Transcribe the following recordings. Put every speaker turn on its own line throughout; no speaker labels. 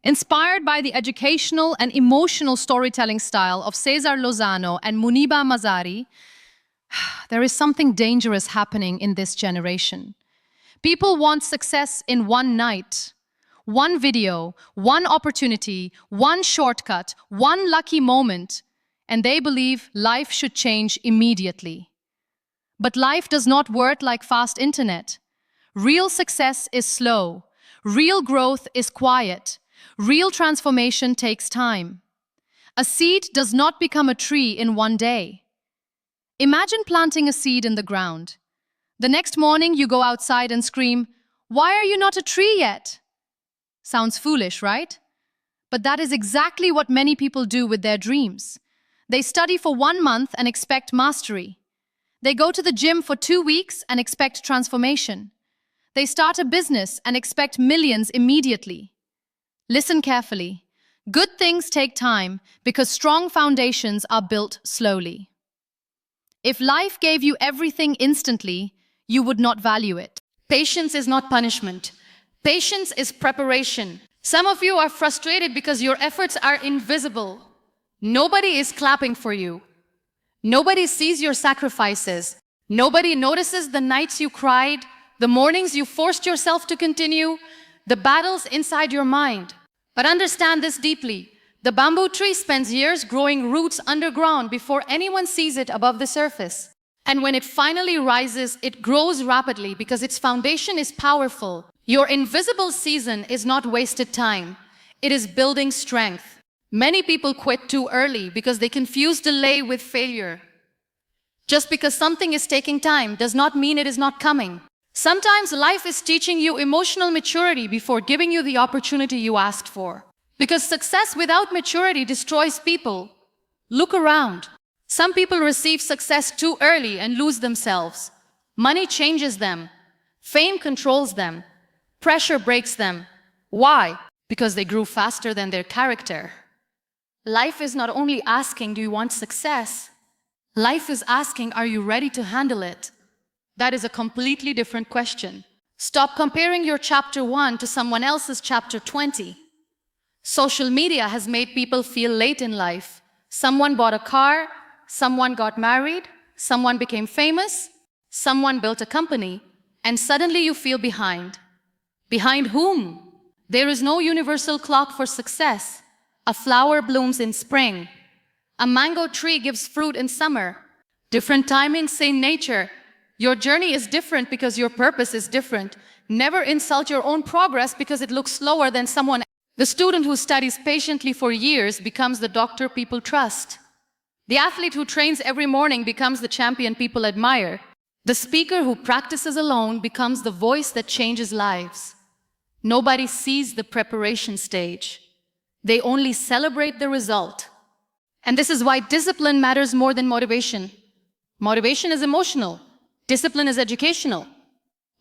Inspired by the educational and emotional storytelling style of Cesar Lozano and Muniba Mazari, there is something dangerous happening in this generation. People want success in one night, one video, one opportunity, one shortcut, one lucky moment, and they believe life should change immediately. But life does not work like fast internet. Real success is slow. Real growth is quiet. Real transformation takes time. A seed does not become a tree in one day. Imagine planting a seed in the ground. The next morning you go outside and scream, "Why are you not a tree yet?" Sounds foolish, right? But that is exactly what many people do with their dreams. They study for 1 month and expect mastery. They go to the gym for 2 weeks and expect transformation. They start a business and expect millions immediately. Listen carefully. Good things take time because strong foundations are built slowly. If life gave you everything instantly, you would not value it.
Patience is not punishment. Patience is preparation. Some of you are frustrated because your efforts are invisible. Nobody is clapping for you. Nobody sees your sacrifices. Nobody notices the nights you cried, the mornings you forced yourself to continue, the battles inside your mind. But understand this deeply. The bamboo tree spends years growing roots underground before anyone sees it above the surface. And when it finally rises, it grows rapidly because its foundation is powerful. Your invisible season is not wasted time. It is building strength. Many people quit too early because they confuse delay with failure. Just because something is taking time does not mean it is not coming. Sometimes life is teaching you emotional maturity before giving you the opportunity you asked for. Because success without maturity destroys people. Look around. Some people receive success too early and lose themselves. Money changes them. Fame controls them. Pressure breaks them. Why? Because they grew faster than their character. Life is not only asking, do you want success? Life is asking, are you ready to handle it? That is a completely different question. Stop comparing your chapter 1 to someone else's chapter 20. Social media has made people feel late in life. Someone bought a car, someone got married, someone became famous, someone built a company, and suddenly you feel behind. Behind whom? There is no universal clock for success. A flower blooms in spring. A mango tree gives fruit in summer. Different timings, same nature. Your journey is different because your purpose is different. Never insult your own progress because it looks slower than someone else. The student who studies patiently for years becomes the doctor people trust. The athlete who trains every morning becomes the champion people admire. The speaker who practices alone becomes the voice that changes lives. Nobody sees the preparation stage. They only celebrate the result. And this is why discipline matters more than motivation. Motivation is emotional. Discipline is educational.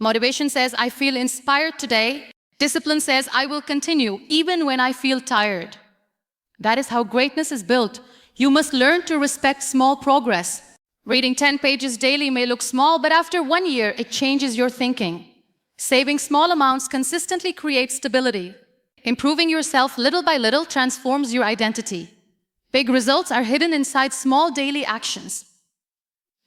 Motivation says, I feel inspired today. Discipline says, I will continue even when I feel tired. That is how greatness is built. You must learn to respect small progress. Reading 10 pages daily may look small, but after 1 year, it changes your thinking. Saving small amounts consistently creates stability. Improving yourself little by little transforms your identity. Big results are hidden inside small daily actions.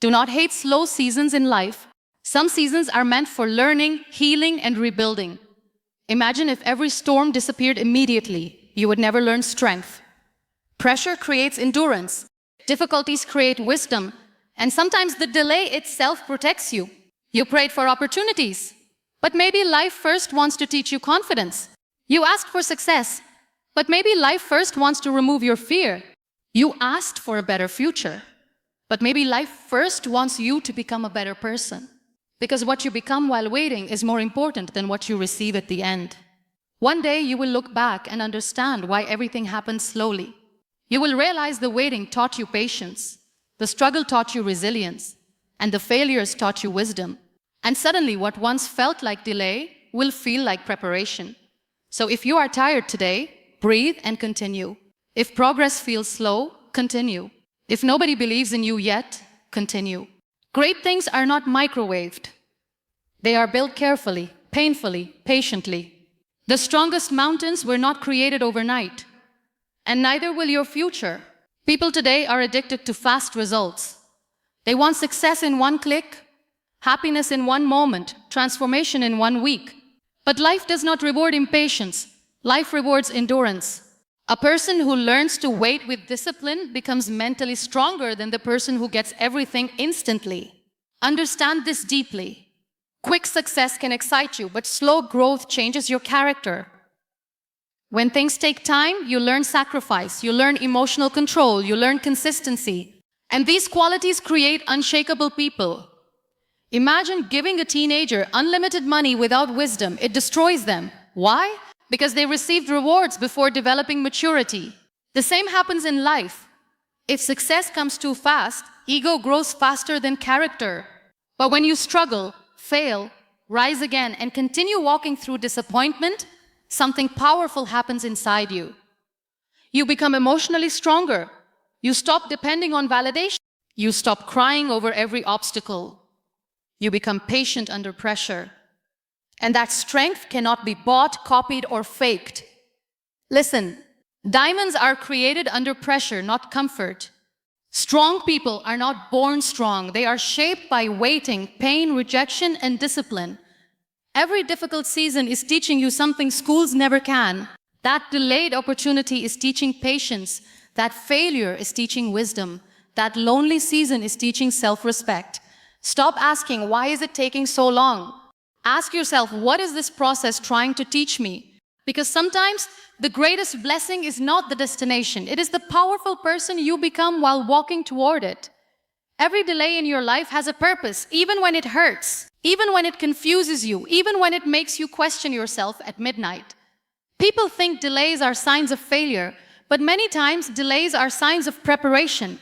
Do not hate slow seasons in life. Some seasons are meant for learning, healing, and rebuilding. Imagine if every storm disappeared immediately. You would never learn strength. Pressure creates endurance. Difficulties create wisdom. And sometimes the delay itself protects you. You prayed for opportunities. But maybe life first wants to teach you confidence. You asked for success. But maybe life first wants to remove your fear. You asked for a better future. But maybe life first wants you to become a better person. Because what you become while waiting is more important than what you receive at the end. One day you will look back and understand why everything happened slowly. You will realize the waiting taught you patience, the struggle taught you resilience, and the failures taught you wisdom. And suddenly what once felt like delay will feel like preparation. So if you are tired today, breathe and continue. If progress feels slow, continue. If nobody believes in you yet, continue. Great things are not microwaved. They are built carefully, painfully, patiently. The strongest mountains were not created overnight, and neither will your future. People today are addicted to fast results. They want success in one click, happiness in one moment, transformation in 1 week. But life does not reward impatience. Life rewards endurance. A person who learns to wait with discipline becomes mentally stronger than the person who gets everything instantly. Understand this deeply. Quick success can excite you, but slow growth changes your character. When things take time, you learn sacrifice, you learn emotional control, you learn consistency. And these qualities create unshakable people. Imagine giving a teenager unlimited money without wisdom. It destroys them. Why? Because they received rewards before developing maturity. The same happens in life. If success comes too fast, ego grows faster than character. But when you struggle, fail, rise again, and continue walking through disappointment, something powerful happens inside you. You become emotionally stronger. You stop depending on validation. You stop crying over every obstacle. You become patient under pressure. And that strength cannot be bought, copied, or faked. Listen, diamonds are created under pressure, not comfort. Strong people are not born strong. They are shaped by waiting, pain, rejection, and discipline. Every difficult season is teaching you something schools never can. That delayed opportunity is teaching patience. That failure is teaching wisdom. That lonely season is teaching self-respect. Stop asking, why is it taking so long? Ask yourself, what is this process trying to teach me? Because sometimes the greatest blessing is not the destination. It is the powerful person you become while walking toward it. Every delay in your life has a purpose, even when it hurts, even when it confuses you, even when it makes you question yourself at midnight. People think delays are signs of failure, but many times delays are signs of preparation.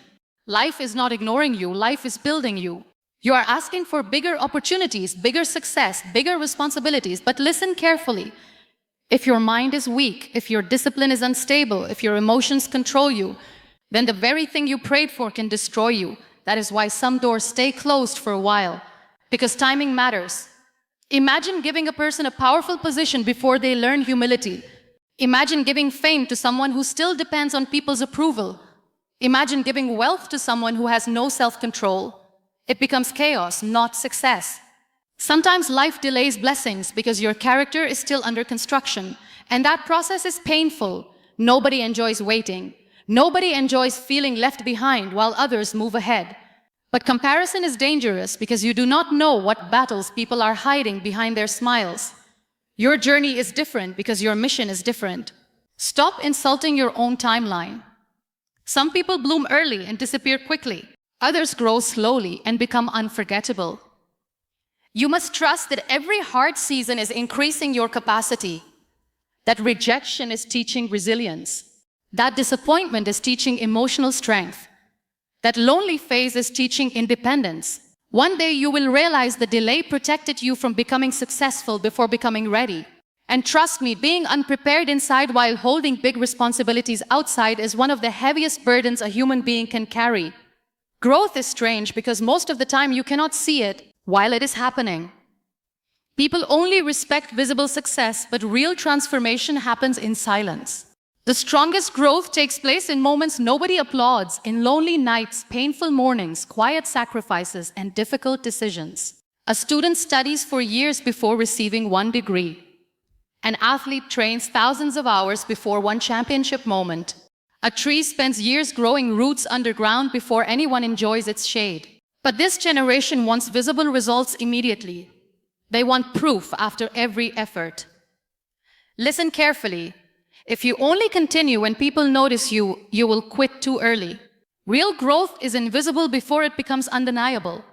Life is not ignoring you, life is building you. You are asking for bigger opportunities, bigger success, bigger responsibilities, but listen carefully. If your mind is weak, if your discipline is unstable, if your emotions control you, then the very thing you prayed for can destroy you. That is why some doors stay closed for a while, because timing matters. Imagine giving a person a powerful position before they learn humility. Imagine giving fame to someone who still depends on people's approval. Imagine giving wealth to someone who has no self-control. It becomes chaos, not success. Sometimes life delays blessings because your character is still under construction, and that process is painful. Nobody enjoys waiting. Nobody enjoys feeling left behind while others move ahead. But comparison is dangerous because you do not know what battles people are hiding behind their smiles. Your journey is different because your mission is different. Stop insulting your own timeline. Some people bloom early and disappear quickly. Others grow slowly and become unforgettable. You must trust that every hard season is increasing your capacity, that rejection is teaching resilience, that disappointment is teaching emotional strength, that lonely phase is teaching independence. One day you will realize the delay protected you from becoming successful before becoming ready. And trust me, being unprepared inside while holding big responsibilities outside is one of the heaviest burdens a human being can carry. Growth is strange because most of the time you cannot see it while it is happening. People only respect visible success, but real transformation happens in silence. The strongest growth takes place in moments nobody applauds, in lonely nights, painful mornings, quiet sacrifices, and difficult decisions. A student studies for years before receiving one degree. An athlete trains thousands of hours before one championship moment. A tree spends years growing roots underground before anyone enjoys its shade. But this generation wants visible results immediately. They want proof after every effort. Listen carefully. If you only continue when people notice you, you will quit too early. Real growth is invisible before it becomes undeniable.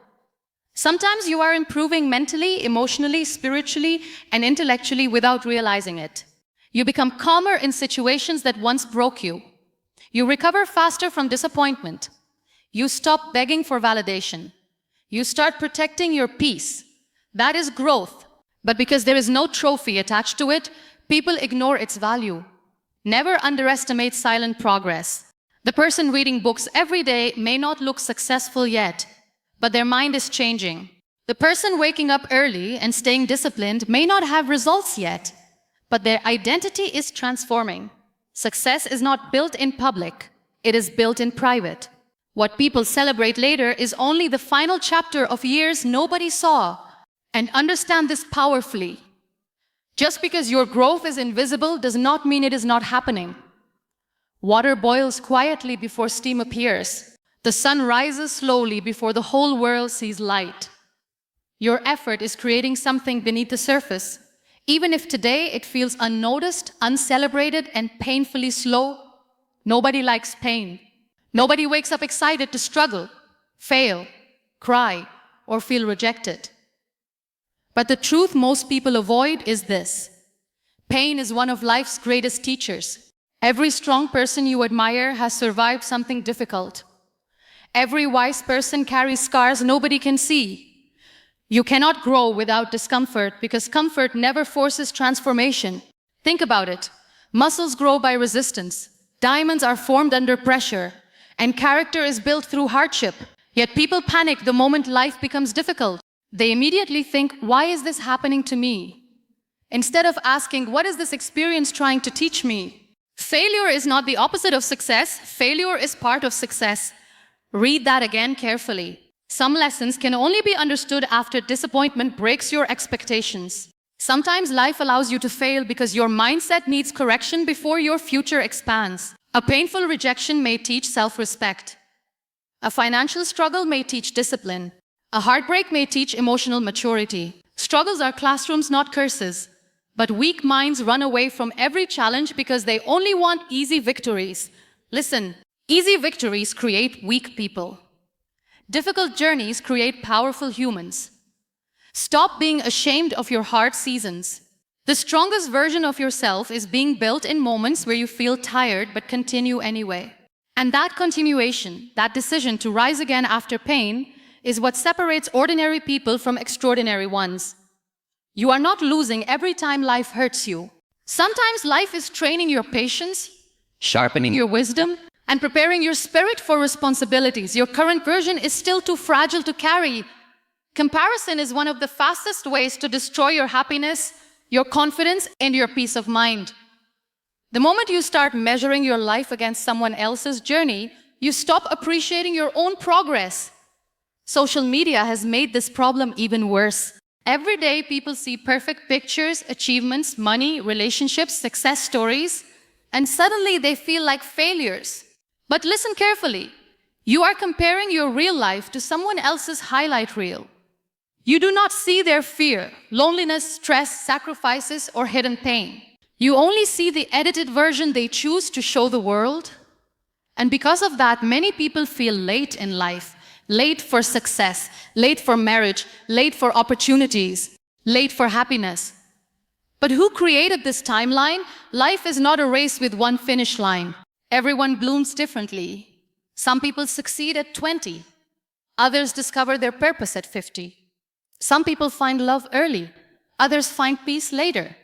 Sometimes you are improving mentally, emotionally, spiritually, and intellectually without realizing it. You become calmer in situations that once broke you. You recover faster from disappointment. You stop begging for validation. You start protecting your peace. That is growth. But because there is no trophy attached to it, people ignore its value. Never underestimate silent progress. The person reading books every day may not look successful yet, but their mind is changing. The person waking up early and staying disciplined may not have results yet, but their identity is transforming. Success is not built in public, it is built in private. What people celebrate later is only the final chapter of years nobody saw. And understand this powerfully. Just because your growth is invisible does not mean it is not happening. Water boils quietly before steam appears. The sun rises slowly before the whole world sees light. Your effort is creating something beneath the surface. Even if today it feels unnoticed, uncelebrated, and painfully slow, nobody likes pain. Nobody wakes up excited to struggle, fail, cry, or feel rejected. But the truth most people avoid is this. Pain is one of life's greatest teachers. Every strong person you admire has survived something difficult. Every wise person carries scars nobody can see. You cannot grow without discomfort because comfort never forces transformation. Think about it. Muscles grow by resistance. Diamonds are formed under pressure. And character is built through hardship. Yet people panic the moment life becomes difficult. They immediately think, why is this happening to me? Instead of asking, what is this experience trying to teach me? Failure is not the opposite of success. Failure is part of success. Read that again carefully. Some lessons can only be understood after disappointment breaks your expectations. Sometimes life allows you to fail because your mindset needs correction before your future expands. A painful rejection may teach self-respect. A financial struggle may teach discipline. A heartbreak may teach emotional maturity. Struggles are classrooms, not curses. But weak minds run away from every challenge because they only want easy victories. Listen, easy victories create weak people. Difficult journeys create powerful humans. Stop being ashamed of your hard seasons. The strongest version of yourself is being built in moments where you feel tired but continue anyway. And that continuation, that decision to rise again after pain, is what separates ordinary people from extraordinary ones. You are not losing every time life hurts you. Sometimes life is training your patience, sharpening your wisdom, and preparing your spirit for responsibilities. Your current version is still too fragile to carry. Comparison is one of the fastest ways to destroy your happiness, your confidence, and your peace of mind. The moment you start measuring your life against someone else's journey, you stop appreciating your own progress. Social media has made this problem even worse. Every day, people see perfect pictures, achievements, money, relationships, success stories, and suddenly they feel like failures. But listen carefully. You are comparing your real life to someone else's highlight reel. You do not see their fear, loneliness, stress, sacrifices, or hidden pain. You only see the edited version they choose to show the world. And because of that, many people feel late in life. Late for success, late for marriage, late for opportunities, late for happiness. But who created this timeline? Life is not a race with one finish line. Everyone blooms differently. Some people succeed at 20. Others discover their purpose at 50. Some people find love early. Others find peace later.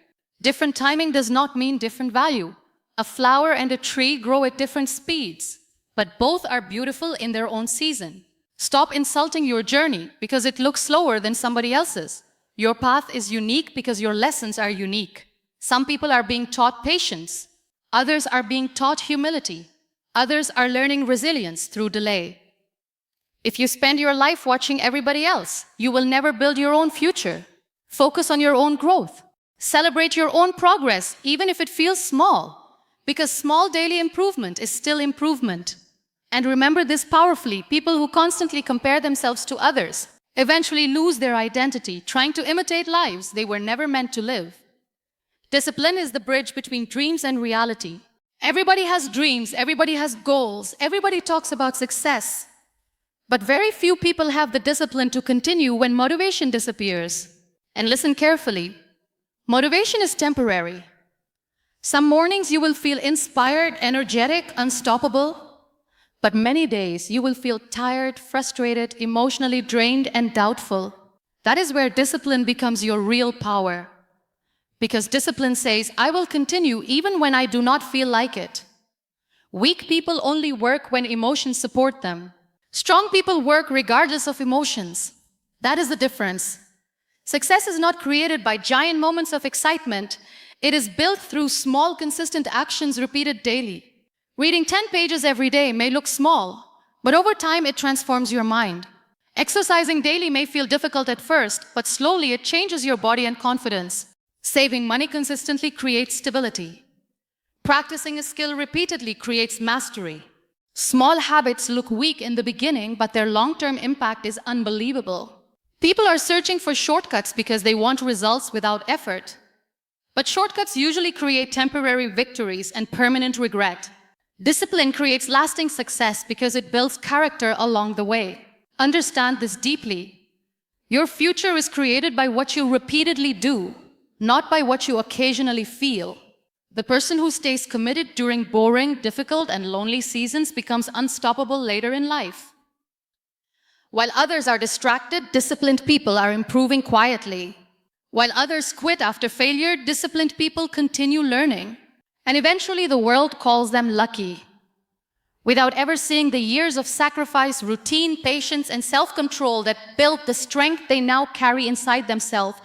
Different timing does not mean different value. A flower and a tree grow at different speeds, but both are beautiful in their own season. Stop insulting your journey because it looks slower than somebody else's. Your path is unique because your lessons are unique. Some people are being taught patience. Others are being taught humility. Others are learning resilience through delay. If you spend your life watching everybody else, you will never build your own future. Focus on your own growth. Celebrate your own progress, even if it feels small, because small daily improvement is still improvement. And remember this powerfully, people who constantly compare themselves to others eventually lose their identity, trying to imitate lives they were never meant to live. Discipline is the bridge between dreams and reality. Everybody has dreams, everybody has goals, everybody talks about success. But very few people have the discipline to continue when motivation disappears. And listen carefully, motivation is temporary. Some mornings you will feel inspired, energetic, unstoppable. But many days you will feel tired, frustrated, emotionally drained, and doubtful. That is where discipline becomes your real power. Because discipline says, I will continue even when I do not feel like it. Weak people only work when emotions support them. Strong people work regardless of emotions. That is the difference. Success is not created by giant moments of excitement. It is built through small, consistent actions repeated daily. Reading 10 pages every day may look small, but over time it transforms your mind. Exercising daily may feel difficult at first, but slowly it changes your body and confidence. Saving money consistently creates stability. Practicing a skill repeatedly creates mastery. Small habits look weak in the beginning, but their long-term impact is unbelievable. People are searching for shortcuts because they want results without effort. But shortcuts usually create temporary victories and permanent regret. Discipline creates lasting success because it builds character along the way. Understand this deeply. Your future is created by what you repeatedly do, not by what you occasionally feel. The person who stays committed during boring, difficult, and lonely seasons becomes unstoppable later in life. While others are distracted, disciplined people are improving quietly. While others quit after failure, disciplined people continue learning. And eventually the world calls them lucky. Without ever seeing the years of sacrifice, routine, patience, and self-control that built the strength they now carry inside themselves,